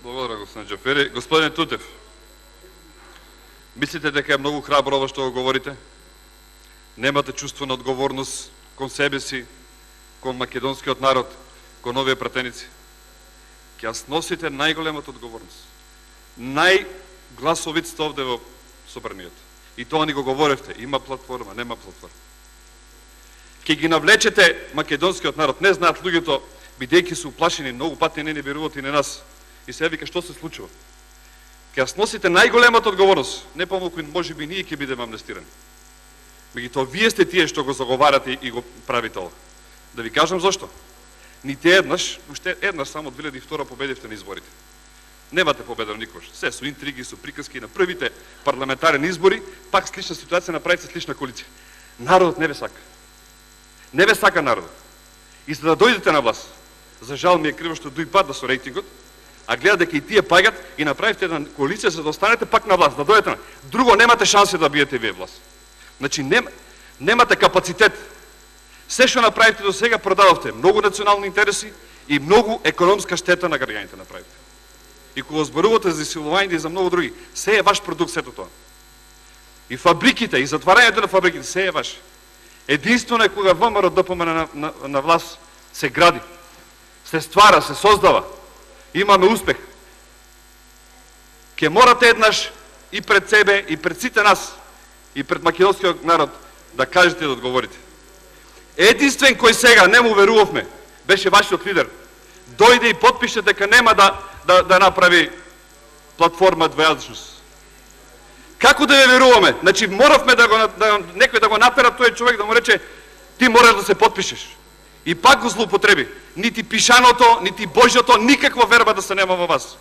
Благодаря, господин Джафери. Господин Тутев, мислите дека е многу храбро ова што го говорите? Немате чувство на одговорност кон себе си, кон македонскиот народ, кон овие пратеници? Ќе ја сносите најголемата одговорност. Најгласовит сте овде во собранието. И тоа ни го говоревте. Има платформа, нема платформа. Ќе ги навлечете македонскиот народ. Не знаат луѓето, бидејќи се уплашени, многу пати не веруваат и на нас. И се вика, што се случува? Ќе ја сносите најголемата одговорност. Не помалку, можеби ние ќе бидеме амнестирани. Меѓутоа, вие сте тие што го заговарате и го правите ова. Да ви кажам зошто. Ните еднаш, уште еднаш само 2002 победивте на изборите. Немате победа никош. Се со интриги, со приказки на првите парламентарни избори, пак слична ситуација направите слична коалиција. Народот не ве сака. Не ве сака народот. И за да дојдете на власт, за жал ми е криво што дуј пат да со рейтингот, а гледа дека и тие паѓат и направите една коалиција за да останете пак на власт, да дојдете на. Друго немате шанси да биете вие власт. Значи немате капацитет. Се што направите до сега продававте многу национални интереси и многу економска штета на граѓаните направите. И кога зборувате за силување и за многу други, се е ваш продукт сето тоа. И фабриките, и затварањето на фабриките, се е ваш. Единствено е кога ВМРО ДПМН на власт се гради, се ствара, се создава, имаме успех. Ке морате еднаш и пред себе, и пред сите нас, и пред македонскиот народ да кажете и да одговорите. Единствен кој сега не му верувавме беше вашиот лидер. Дојде и подпише дека нема да направи платформа двојазичност. Како да ја веруваме? Значи моравме некој да го натера тој човек да му рече ти мораш да се подпишеш. И пак го злоупотреби. Нити пишаното, нити Божјото, никаква верба да се нема во вас.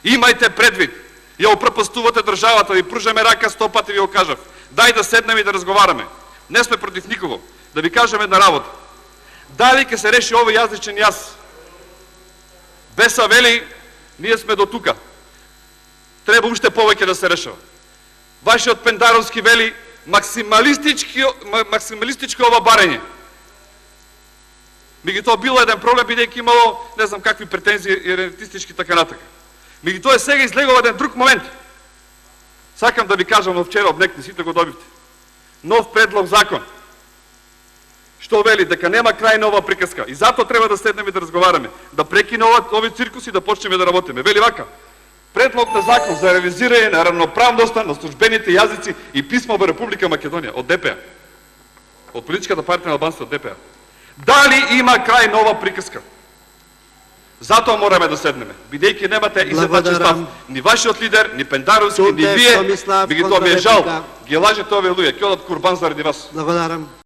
Имајте предвид. Ја упропастувате државата, ви пружаме рака 100 пати ви го кажав. Дај да седнеме и да разговараме. Не сме против никого. Да ви кажем една работа. Дали ќе се реши овој јазичен јаз? Беса вели, ние сме до тука. Треба уште повеќе да се решава. Вашиот Пендаровски вели, максималистички ова барење. Меѓутоа било еден проблем, бидејќи имало не знам какви претензии и ренетистички така натака. Меѓутоа сега излегува еден друг момент. Сакам да ви кажам, но вчера обнекни, сите го добивте. Нов предлог закон. Што вели? Дека нема крај на ова приказка. И затоа треба да седнеме и да разговараме. Да прекине овој циркус и да почнеме да работиме. Вели вака. Предлог на закон за ревизирање на равноправноста на службените јазици и писмо во Република Македонија од ДПА. Од политичката партија на албанците од ДПА. Дали има крај на ова приказка? Затоа мораме да седнеме. Бидејќи немате изедначен став. Ни вашиот лидер, ни Пендаровски, ни вие. Меѓутоа ми е жал. Ги лажете овие луѓе. Ќе одат курбан заради вас. Благодарам.